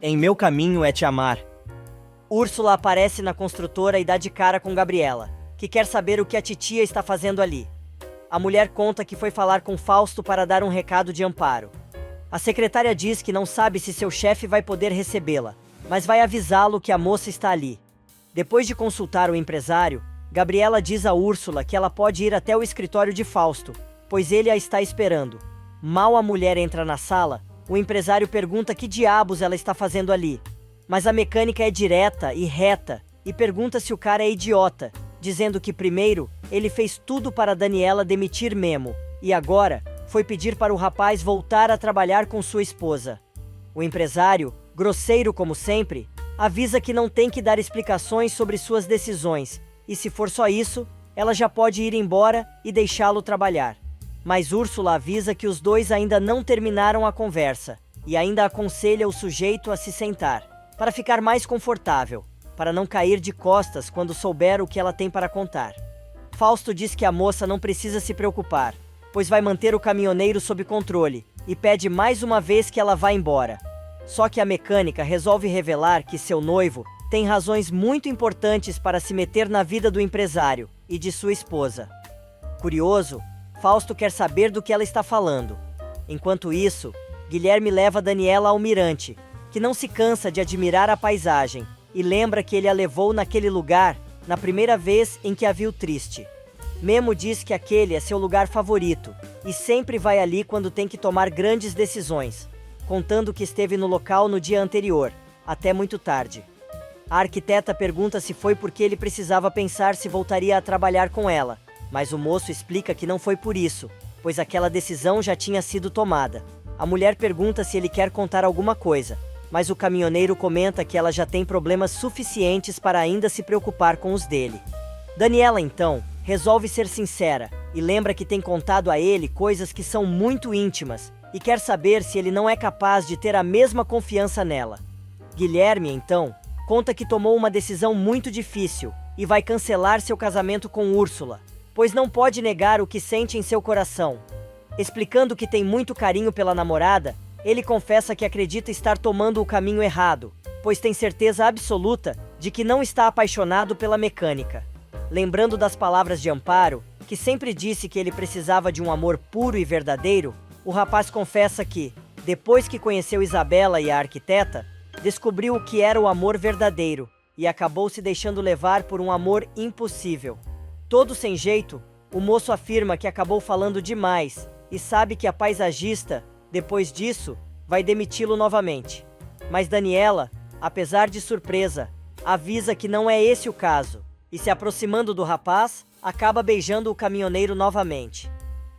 Em meu caminho é te amar. Úrsula aparece na construtora e dá de cara com Gabriela, que quer saber o que a titia está fazendo ali. A mulher conta que foi falar com Fausto para dar um recado de amparo. A secretária diz que não sabe se seu chefe vai poder recebê-la, mas vai avisá-lo que a moça está ali. Depois de consultar o empresário, Gabriela diz a Úrsula que ela pode ir até o escritório de Fausto, pois ele a está esperando. Mal a mulher entra na sala, o empresário pergunta que diabos ela está fazendo ali. Mas a mecânica é direta e reta e pergunta se o cara é idiota, dizendo que primeiro ele fez tudo para Daniela demitir Memo e agora foi pedir para o rapaz voltar a trabalhar com sua esposa. O empresário, grosseiro como sempre, avisa que não tem que dar explicações sobre suas decisões e se for só isso, ela já pode ir embora e deixá-lo trabalhar. Mas Úrsula avisa que os dois ainda não terminaram a conversa e ainda aconselha o sujeito a se sentar, para ficar mais confortável, para não cair de costas quando souber o que ela tem para contar. Fausto diz que a moça não precisa se preocupar, pois vai manter o caminhoneiro sob controle e pede mais uma vez que ela vá embora. Só que a mecânica resolve revelar que seu noivo tem razões muito importantes para se meter na vida do empresário e de sua esposa. Curioso, Fausto quer saber do que ela está falando. Enquanto isso, Guilherme leva Daniela ao mirante, que não se cansa de admirar a paisagem e lembra que ele a levou naquele lugar na primeira vez em que a viu triste. Memo diz que aquele é seu lugar favorito e sempre vai ali quando tem que tomar grandes decisões, contando que esteve no local no dia anterior, até muito tarde. A arquiteta pergunta se foi porque ele precisava pensar se voltaria a trabalhar com ela, mas o moço explica que não foi por isso, pois aquela decisão já tinha sido tomada. A mulher pergunta se ele quer contar alguma coisa, mas o caminhoneiro comenta que ela já tem problemas suficientes para ainda se preocupar com os dele. Daniela, então, resolve ser sincera e lembra que tem contado a ele coisas que são muito íntimas e quer saber se ele não é capaz de ter a mesma confiança nela. Guilherme, então, conta que tomou uma decisão muito difícil e vai cancelar seu casamento com Úrsula, pois não pode negar o que sente em seu coração. Explicando que tem muito carinho pela namorada, ele confessa que acredita estar tomando o caminho errado, pois tem certeza absoluta de que não está apaixonado pela mecânica. Lembrando das palavras de Amparo, que sempre disse que ele precisava de um amor puro e verdadeiro, o rapaz confessa que, depois que conheceu Isabela e a arquiteta, descobriu o que era o amor verdadeiro e acabou se deixando levar por um amor impossível. Todo sem jeito, o moço afirma que acabou falando demais e sabe que a paisagista, depois disso, vai demiti-lo novamente. Mas Daniela, apesar de surpresa, avisa que não é esse o caso e, se aproximando do rapaz, acaba beijando o caminhoneiro novamente.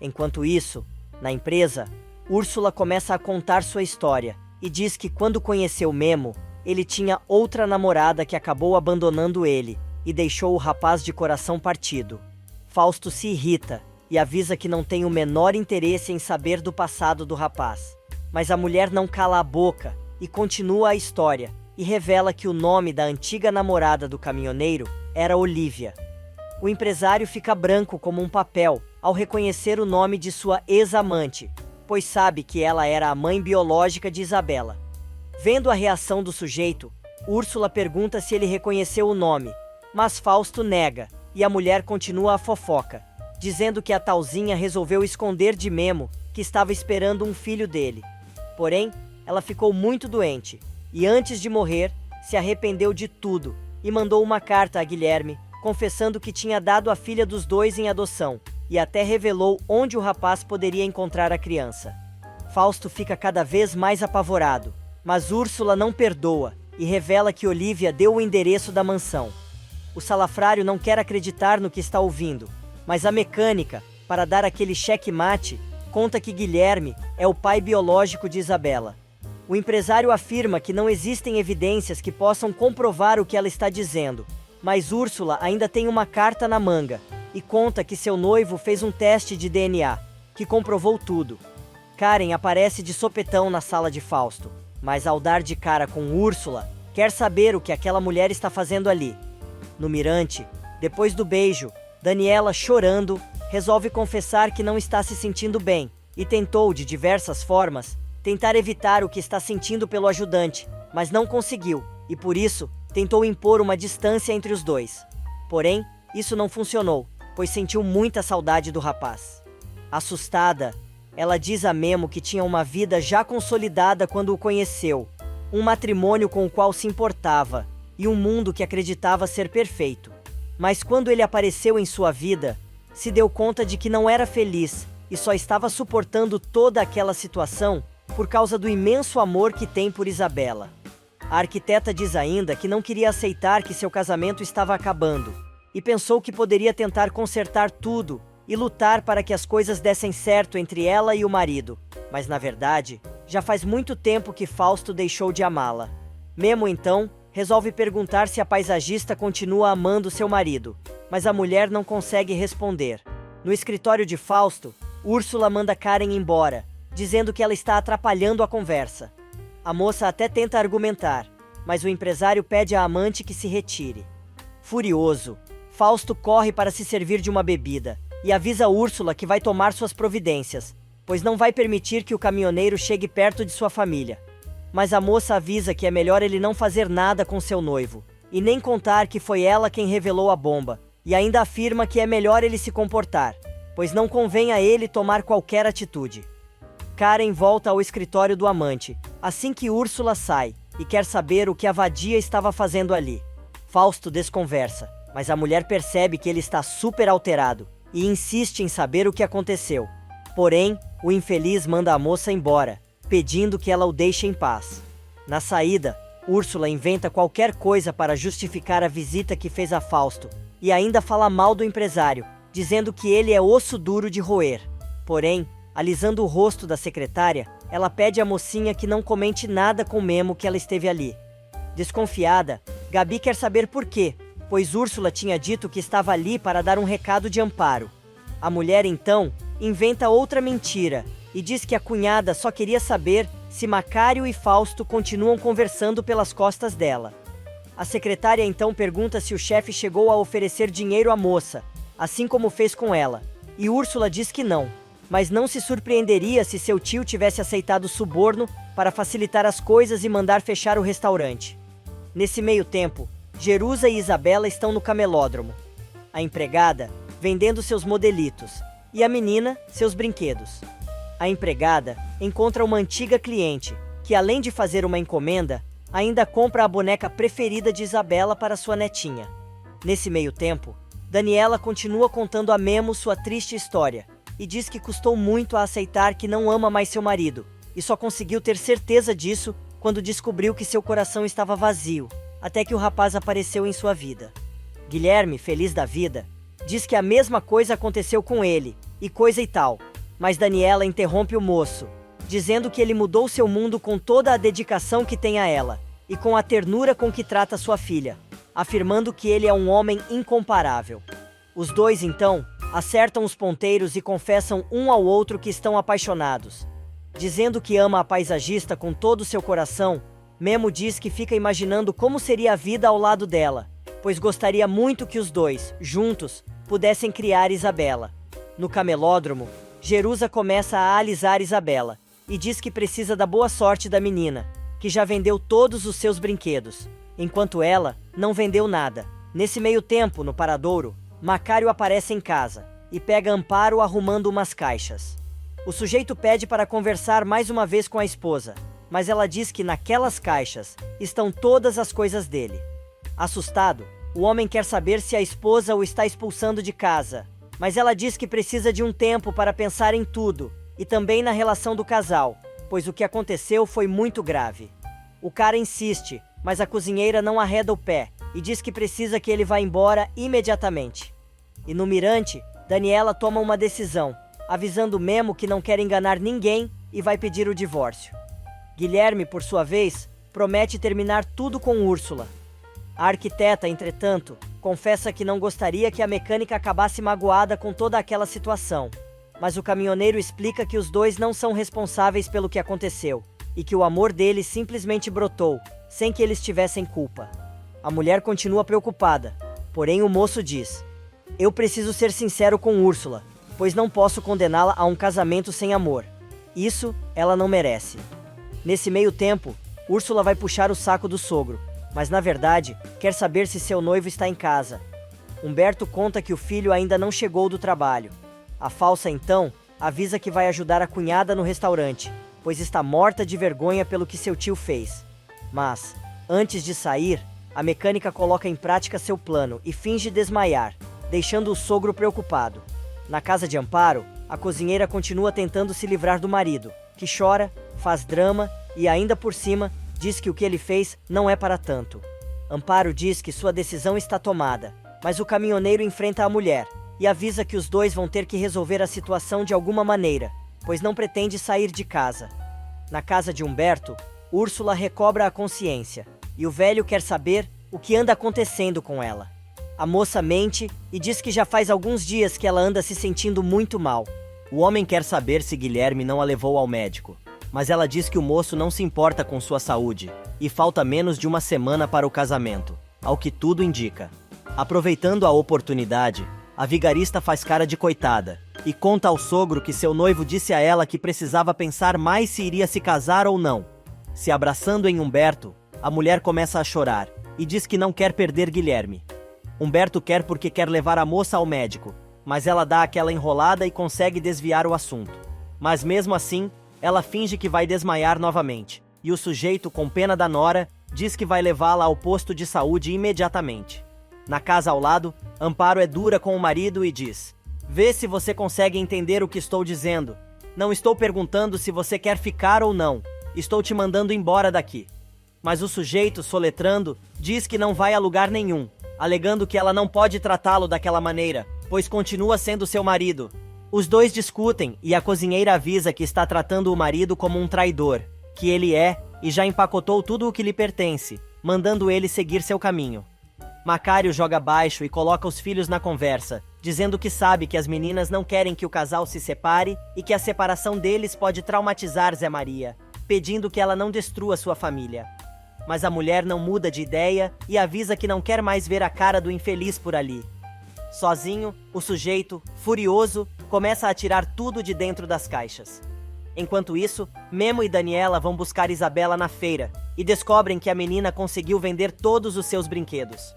Enquanto isso, na empresa, Úrsula começa a contar sua história e diz que quando conheceu Memo, ele tinha outra namorada que acabou abandonando ele e deixou o rapaz de coração partido. Fausto se irrita e avisa que não tem o menor interesse em saber do passado do rapaz. Mas a mulher não cala a boca e continua a história e revela que o nome da antiga namorada do caminhoneiro era Olívia. O empresário fica branco como um papel ao reconhecer o nome de sua ex-amante, pois sabe que ela era a mãe biológica de Isabela. Vendo a reação do sujeito, Úrsula pergunta se ele reconheceu o nome, mas Fausto nega, e a mulher continua a fofoca, dizendo que a talzinha resolveu esconder de Memo que estava esperando um filho dele. Porém, ela ficou muito doente, e antes de morrer, se arrependeu de tudo, e mandou uma carta a Guilherme, confessando que tinha dado a filha dos dois em adoção, e até revelou onde o rapaz poderia encontrar a criança. Fausto fica cada vez mais apavorado, mas Úrsula não perdoa, e revela que Olívia deu o endereço da mansão. O salafrário não quer acreditar no que está ouvindo, mas a mecânica, para dar aquele cheque-mate, conta que Guilherme é o pai biológico de Isabela. O empresário afirma que não existem evidências que possam comprovar o que ela está dizendo, mas Úrsula ainda tem uma carta na manga e conta que seu noivo fez um teste de DNA, que comprovou tudo. Karen aparece de sopetão na sala de Fausto, mas ao dar de cara com Úrsula, quer saber o que aquela mulher está fazendo ali. No mirante, depois do beijo, Daniela, chorando, resolve confessar que não está se sentindo bem e tentou, de diversas formas, tentar evitar o que está sentindo pelo ajudante, mas não conseguiu, e por isso, tentou impor uma distância entre os dois. Porém, isso não funcionou, pois sentiu muita saudade do rapaz. Assustada, ela diz a Memo que tinha uma vida já consolidada quando o conheceu, um matrimônio com o qual se importava, e um mundo que acreditava ser perfeito. Mas quando ele apareceu em sua vida, se deu conta de que não era feliz e só estava suportando toda aquela situação por causa do imenso amor que tem por Isabela. A arquiteta diz ainda que não queria aceitar que seu casamento estava acabando e pensou que poderia tentar consertar tudo e lutar para que as coisas dessem certo entre ela e o marido, mas na verdade, já faz muito tempo que Fausto deixou de amá-la. Memo então resolve perguntar se a paisagista continua amando seu marido, mas a mulher não consegue responder. No escritório de Fausto, Úrsula manda Karen embora, dizendo que ela está atrapalhando a conversa. A moça até tenta argumentar, mas o empresário pede à amante que se retire. Furioso, Fausto corre para se servir de uma bebida e avisa Úrsula que vai tomar suas providências, pois não vai permitir que o caminhoneiro chegue perto de sua família. Mas a moça avisa que é melhor ele não fazer nada com seu noivo, e nem contar que foi ela quem revelou a bomba, e ainda afirma que é melhor ele se comportar, pois não convém a ele tomar qualquer atitude. Karen volta ao escritório do amante, assim que Úrsula sai, e quer saber o que a vadia estava fazendo ali. Fausto desconversa, mas a mulher percebe que ele está super alterado, e insiste em saber o que aconteceu. Porém, o infeliz manda a moça embora, pedindo que ela o deixe em paz. Na saída, Úrsula inventa qualquer coisa para justificar a visita que fez a Fausto, e ainda fala mal do empresário, dizendo que ele é osso duro de roer. Porém, alisando o rosto da secretária, ela pede à mocinha que não comente nada com Memo que ela esteve ali. Desconfiada, Gabi quer saber por quê, pois Úrsula tinha dito que estava ali para dar um recado de amparo. A mulher, então, inventa outra mentira e diz que a cunhada só queria saber se Macário e Fausto continuam conversando pelas costas dela. A secretária então pergunta se o chefe chegou a oferecer dinheiro à moça, assim como fez com ela, e Úrsula diz que não, mas não se surpreenderia se seu tio tivesse aceitado o suborno para facilitar as coisas e mandar fechar o restaurante. Nesse meio tempo, Jerusa e Isabela estão no camelódromo. A empregada, vendendo seus modelitos, e a menina, seus brinquedos. A empregada encontra uma antiga cliente, que além de fazer uma encomenda, ainda compra a boneca preferida de Isabela para sua netinha. Nesse meio tempo, Daniela continua contando a Memo sua triste história, e diz que custou muito a aceitar que não ama mais seu marido, e só conseguiu ter certeza disso quando descobriu que seu coração estava vazio, até que o rapaz apareceu em sua vida. Guilherme, feliz da vida, diz que a mesma coisa aconteceu com ele, e coisa e tal. Mas Daniela interrompe o moço, dizendo que ele mudou seu mundo com toda a dedicação que tem a ela, e com a ternura com que trata sua filha, afirmando que ele é um homem incomparável. Os dois, então, acertam os ponteiros e confessam um ao outro que estão apaixonados. Dizendo que ama a paisagista com todo o seu coração, Memo diz que fica imaginando como seria a vida ao lado dela, pois gostaria muito que os dois, juntos, pudessem criar Isabela. No camelódromo, Jerusa começa a alisar Isabela, e diz que precisa da boa sorte da menina, que já vendeu todos os seus brinquedos, enquanto ela não vendeu nada. Nesse meio tempo, no paradouro, Macário aparece em casa, e pega Amparo arrumando umas caixas. O sujeito pede para conversar mais uma vez com a esposa, mas ela diz que naquelas caixas estão todas as coisas dele. Assustado, o homem quer saber se a esposa o está expulsando de casa, mas ela diz que precisa de um tempo para pensar em tudo, e também na relação do casal, pois o que aconteceu foi muito grave. O cara insiste, mas a cozinheira não arreda o pé, e diz que precisa que ele vá embora imediatamente. E no mirante, Daniela toma uma decisão, avisando Memo que não quer enganar ninguém e vai pedir o divórcio. Guilherme, por sua vez, promete terminar tudo com Úrsula. A arquiteta, entretanto, confessa que não gostaria que a mecânica acabasse magoada com toda aquela situação, mas o caminhoneiro explica que os dois não são responsáveis pelo que aconteceu, e que o amor deles simplesmente brotou, sem que eles tivessem culpa. A mulher continua preocupada, porém o moço diz: "Eu preciso ser sincero com Úrsula, pois não posso condená-la a um casamento sem amor. Isso ela não merece." Nesse meio tempo, Úrsula vai puxar o saco do sogro, mas na verdade, quer saber se seu noivo está em casa. Humberto conta que o filho ainda não chegou do trabalho. A falsa, então, avisa que vai ajudar a cunhada no restaurante, pois está morta de vergonha pelo que seu tio fez. Mas, antes de sair, a mecânica coloca em prática seu plano e finge desmaiar, deixando o sogro preocupado. Na casa de Amparo, a cozinheira continua tentando se livrar do marido, que chora, faz drama e ainda por cima, diz que o que ele fez não é para tanto. Amparo diz que sua decisão está tomada, mas o caminhoneiro enfrenta a mulher e avisa que os dois vão ter que resolver a situação de alguma maneira, pois não pretende sair de casa. Na casa de Humberto, Úrsula recobra a consciência e o velho quer saber o que anda acontecendo com ela. A moça mente e diz que já faz alguns dias que ela anda se sentindo muito mal. O homem quer saber se Guilherme não a levou ao médico, mas ela diz que o moço não se importa com sua saúde e falta menos de uma semana para o casamento, ao que tudo indica. Aproveitando a oportunidade, a vigarista faz cara de coitada e conta ao sogro que seu noivo disse a ela que precisava pensar mais se iria se casar ou não. Se abraçando em Humberto, a mulher começa a chorar e diz que não quer perder Guilherme. Humberto quer porque quer levar a moça ao médico, mas ela dá aquela enrolada e consegue desviar o assunto. Mas mesmo assim, ela finge que vai desmaiar novamente, e o sujeito, com pena da nora, diz que vai levá-la ao posto de saúde imediatamente. Na casa ao lado, Amparo é dura com o marido e diz: "Vê se você consegue entender o que estou dizendo. Não estou perguntando se você quer ficar ou não. Estou te mandando embora daqui." Mas o sujeito, soletrando, diz que não vai a lugar nenhum, alegando que ela não pode tratá-lo daquela maneira, pois continua sendo seu marido. Os dois discutem e a cozinheira avisa que está tratando o marido como um traidor, que ele é, e já empacotou tudo o que lhe pertence, mandando ele seguir seu caminho. Macário joga baixo e coloca os filhos na conversa, dizendo que sabe que as meninas não querem que o casal se separe e que a separação deles pode traumatizar Zé Maria, pedindo que ela não destrua sua família. Mas a mulher não muda de ideia e avisa que não quer mais ver a cara do infeliz por ali. Sozinho, o sujeito, furioso, começa a tirar tudo de dentro das caixas. Enquanto isso, Memo e Daniela vão buscar Isabela na feira e descobrem que a menina conseguiu vender todos os seus brinquedos.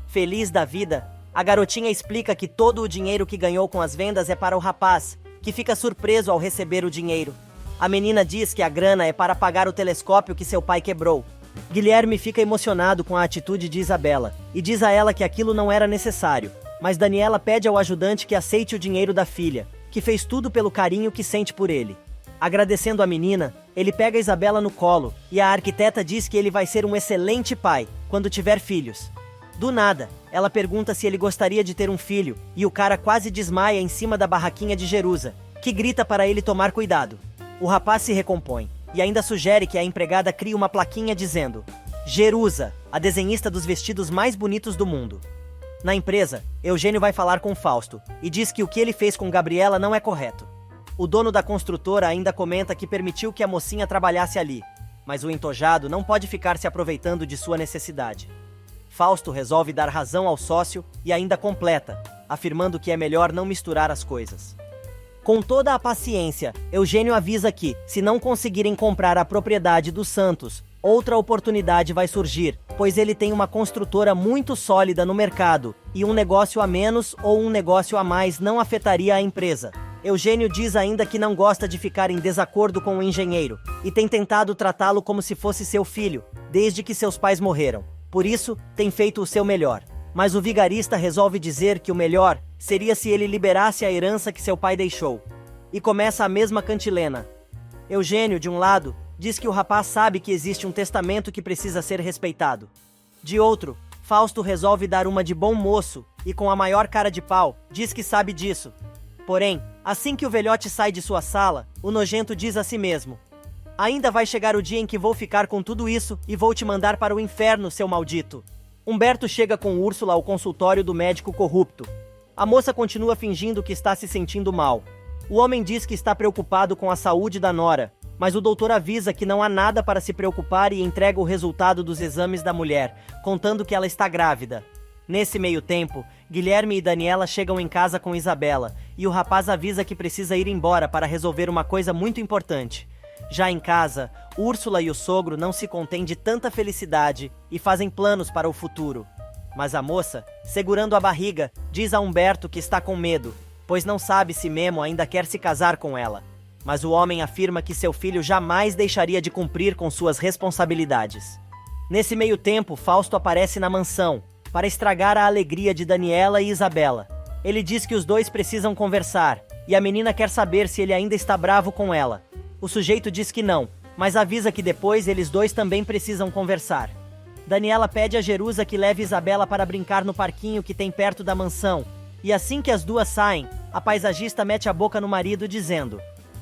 Feliz da vida, a garotinha explica que todo o dinheiro que ganhou com as vendas é para o rapaz, que fica surpreso ao receber o dinheiro. A menina diz que a grana é para pagar o telescópio que seu pai quebrou. Guilherme fica emocionado com a atitude de Isabela e diz a ela que aquilo não era necessário, mas Daniela pede ao ajudante que aceite o dinheiro da filha, que fez tudo pelo carinho que sente por ele. Agradecendo a menina, ele pega Isabela no colo e a arquiteta diz que ele vai ser um excelente pai quando tiver filhos. Do nada, ela pergunta se ele gostaria de ter um filho e o cara quase desmaia em cima da barraquinha de Jerusa, que grita para ele tomar cuidado. O rapaz se recompõe e ainda sugere que a empregada crie uma plaquinha dizendo: "Jerusa, a desenhista dos vestidos mais bonitos do mundo." Na empresa, Eugênio vai falar com Fausto e diz que o que ele fez com Gabriela não é correto. O dono da construtora ainda comenta que permitiu que a mocinha trabalhasse ali, mas o entojado não pode ficar se aproveitando de sua necessidade. Fausto resolve dar razão ao sócio e ainda completa, afirmando que é melhor não misturar as coisas. Com toda a paciência, Eugênio avisa que, se não conseguirem comprar a propriedade dos Santos, outra oportunidade vai surgir, pois ele tem uma construtora muito sólida no mercado, e um negócio a menos ou um negócio a mais não afetaria a empresa. Eugênio diz ainda que não gosta de ficar em desacordo com o engenheiro, e tem tentado tratá-lo como se fosse seu filho, desde que seus pais morreram. Por isso, tem feito o seu melhor. Mas o vigarista resolve dizer que o melhor seria se ele liberasse a herança que seu pai deixou. E começa a mesma cantilena. Eugênio, de um lado, diz que o rapaz sabe que existe um testamento que precisa ser respeitado. De outro, Fausto resolve dar uma de bom moço e, com a maior cara de pau, diz que sabe disso. Porém, assim que o velhote sai de sua sala, o nojento diz a si mesmo: "Ainda vai chegar o dia em que vou ficar com tudo isso e vou te mandar para o inferno, seu maldito." Humberto chega com Úrsula ao consultório do médico corrupto. A moça continua fingindo que está se sentindo mal. O homem diz que está preocupado com a saúde da nora, mas o doutor avisa que não há nada para se preocupar e entrega o resultado dos exames da mulher, contando que ela está grávida. Nesse meio tempo, Guilherme e Daniela chegam em casa com Isabela, e o rapaz avisa que precisa ir embora para resolver uma coisa muito importante. Já em casa, Úrsula e o sogro não se contêm de tanta felicidade e fazem planos para o futuro. Mas a moça, segurando a barriga, diz a Humberto que está com medo, pois não sabe se Memo ainda quer se casar com ela. Mas o homem afirma que seu filho jamais deixaria de cumprir com suas responsabilidades. Nesse meio tempo, Fausto aparece na mansão, para estragar a alegria de Daniela e Isabela. Ele diz que os dois precisam conversar, e a menina quer saber se ele ainda está bravo com ela. O sujeito diz que não, mas avisa que depois eles dois também precisam conversar. Daniela pede a Jerusa que leve Isabela para brincar no parquinho que tem perto da mansão, e assim que as duas saem, a paisagista mete a boca no marido dizendo: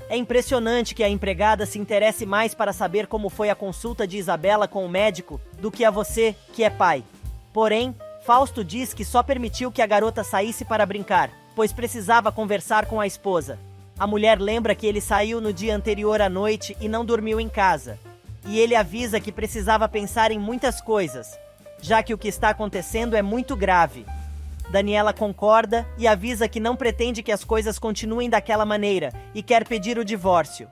"É impressionante que a empregada se interesse mais para saber como foi a consulta de Isabela com o médico do que a você, que é pai." Porém, Fausto diz que só permitiu que a garota saísse para brincar, pois precisava conversar com a esposa. A mulher lembra que ele saiu no dia anterior à noite e não dormiu em casa. E ele avisa que precisava pensar em muitas coisas, já que o que está acontecendo é muito grave. Daniela concorda e avisa que não pretende que as coisas continuem daquela maneira e quer pedir o divórcio.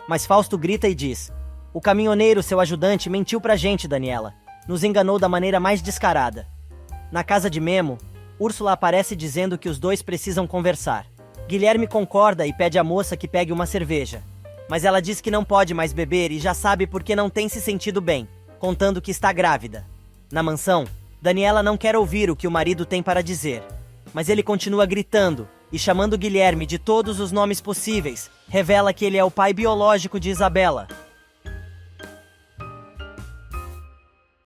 Mas Fausto grita e diz: "O caminhoneiro, seu ajudante, mentiu pra gente, Daniela. Nos enganou da maneira mais descarada." Na casa de Memo, Úrsula aparece dizendo que os dois precisam conversar. Guilherme concorda e pede à moça que pegue uma cerveja. Mas ela diz que não pode mais beber e já sabe porque não tem se sentido bem, contando que está grávida. Na mansão, Daniela não quer ouvir o que o marido tem para dizer, mas ele continua gritando e chamando Guilherme de todos os nomes possíveis, revela que ele é o pai biológico de Isabela.